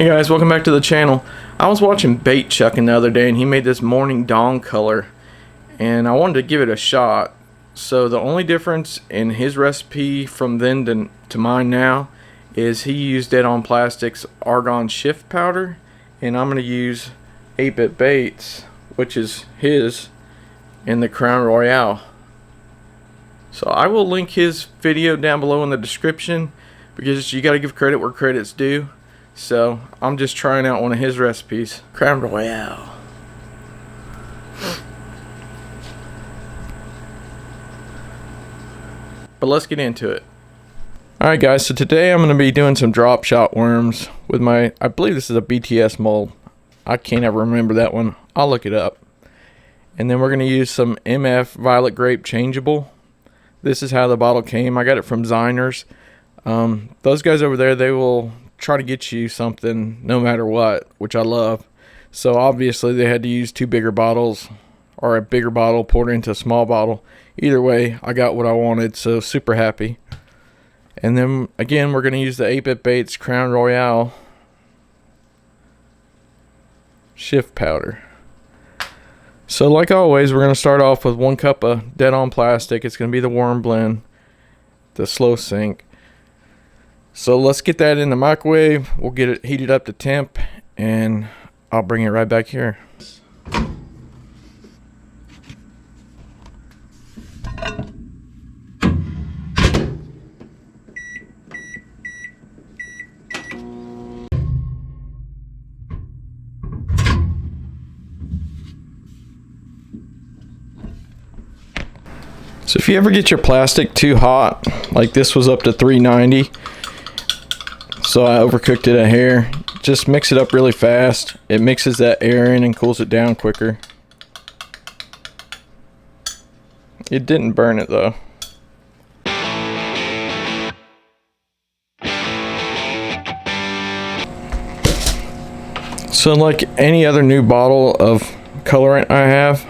Hey guys, welcome back to the channel. I was watching Baitchuckin the other day and he made this morning dawn color and I wanted to give it a shot. So the only difference in his recipe from then to mine now is he used Dead on Plastic's argon shift powder, and I'm going to use 8-bit baits, which is his, in the Crown Royale. So I will link his video down below in the description because you got to give credit where credit's due. So I'm just trying out one of his recipes, Crown Royale. But let's get into it. Alright guys, so today I'm going to be doing some drop shot worms with my, I believe this is a BTS mold. I can't ever remember that one. I'll look it up. And then we're going to use some MF Violet Grape Changeable. This is how the bottle came. I got it from Ziners. Those guys over there, they will try to get you something no matter what, which I love. So obviously they had to use two bigger bottles, or a bigger bottle poured into a small bottle. Either way, I got what I wanted, so super happy. And then again, we're going to use the 8-bit baits Crown Royale shift powder. So like always, we're going to start off with 1 cup of Dead on Plastic. It's going to be the worm blend, the slow sink. So let's get that in the microwave. We'll get it heated up to temp and I'll bring it right back here. So if you ever get your plastic too hot, like this was up to 390, so I overcooked it a hair, just mix it up really fast. It mixes that air in and cools it down quicker. It didn't burn it though. So like any other new bottle of colorant I have,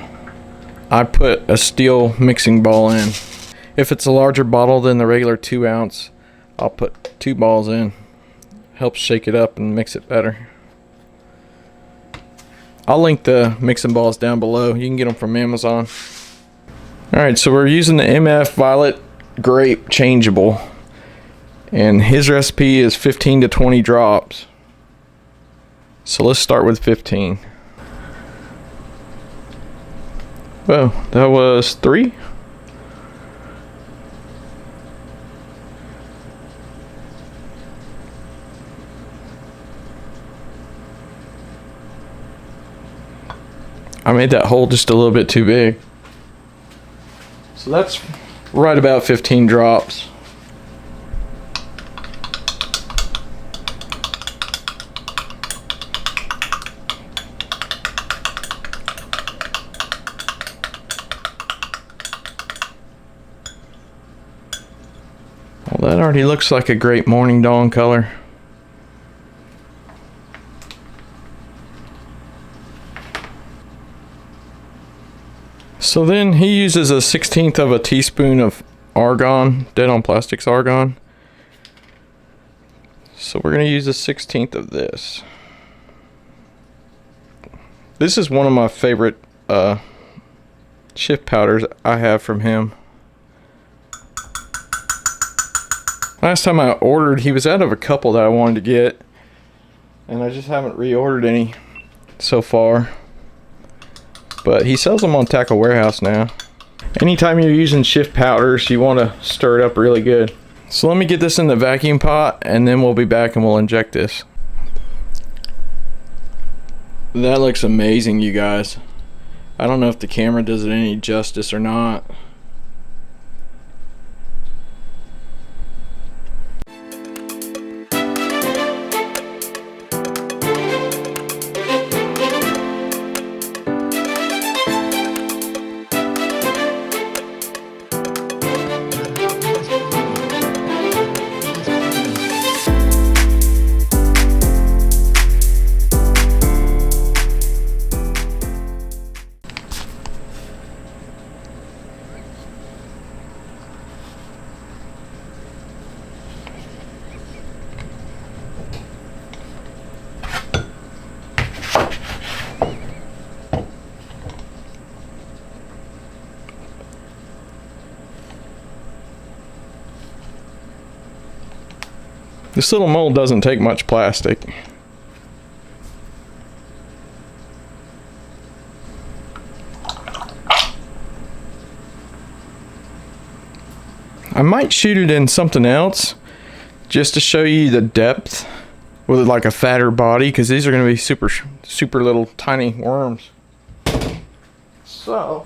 I put a steel mixing ball in. If it's a larger bottle than the regular 2 ounce, I'll put 2 balls in. Helps shake it up and mix it better. I'll link the mixing balls down below. You can get them from Amazon. Alright, so we're using the MF Violet Grape Changeable. And his recipe is 15 to 20 drops. So let's start with 15. Well, that was 3. I made that hole just a little bit too big. So that's right about 15 drops. Well, that already looks like a great morning dawn color. So then he uses a 1/16 of a teaspoon of argon, Dead on Plastic's argon. So we're going to use a 1/16 of this. This is one of my favorite shift powders I have from him. Last time I ordered, he was out of a couple that I wanted to get, and I just haven't reordered any so far. But he sells them on Tackle Warehouse now. Anytime you're using shift powders, you want to stir it up really good. So let me get this in the vacuum pot and then we'll be back and we'll inject this. That looks amazing, you guys. I don't know if the camera does it any justice or not. This little mold doesn't take much plastic. I might shoot it in something else just to show you the depth with like a fatter body, because these are going to be super little tiny worms. So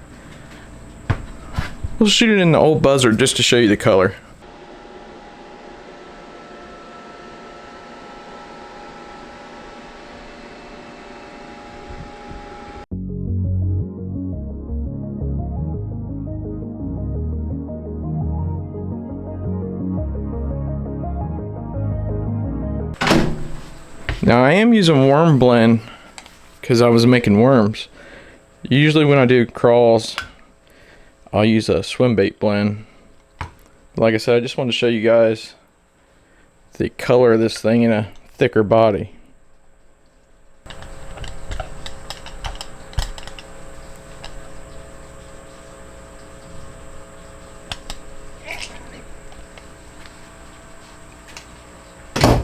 we'll shoot it in the old Buzzard just to show you the color. Now I am using worm blend because I was making worms. Usually when I do crawls, I'll use a swim bait blend. Like I said, I just wanted to show you guys the color of this thing in a thicker body.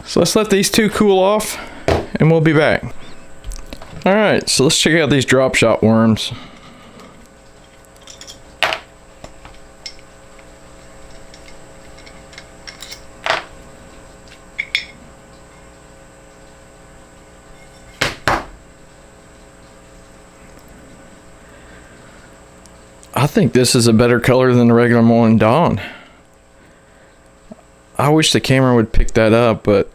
So let's let these two cool off and we'll be back. Alright, so let's check out these drop shot worms. I think this is a better color than the regular Morning Dawn. I wish the camera would pick that up, but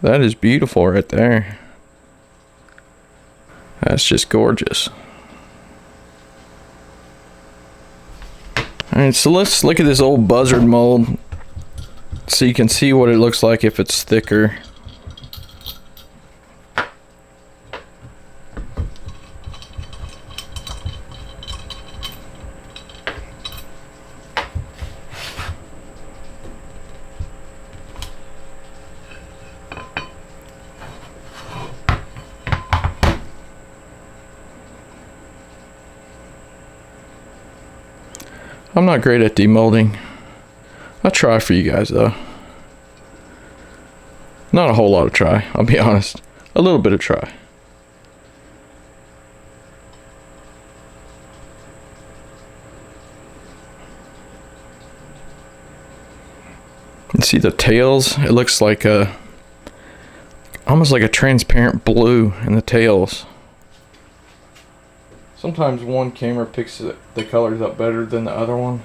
that is beautiful right there. That's just gorgeous. Alright, so let's look at this old Buzzard mold so you can see what it looks like if it's thicker. I'm not great at demolding. I try for you guys though. Not a whole lot of try, I'll be honest. A little bit of try. You see the tails? It looks like almost like a transparent blue in the tails. Sometimes one camera picks the colors up better than the other one.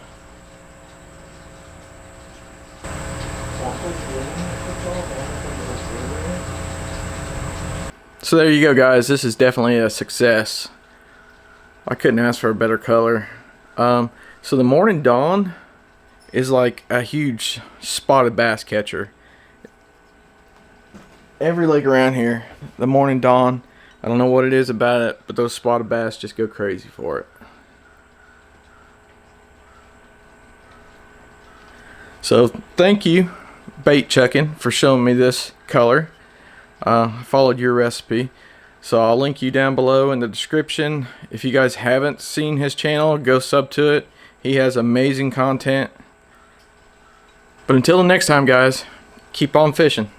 So there you go, guys. This is definitely a success. I couldn't ask for a better color. So the Morning Dawn is like a huge spotted bass catcher. Every lake around here, the Morning Dawn, I don't know what it is about it, but those spotted bass just go crazy for it. So thank you, Baitchuckin, for showing me this color. I followed your recipe. So I'll link you down below in the description. If you guys haven't seen his channel, go sub to it. He has amazing content. But until the next time, guys, keep on fishing.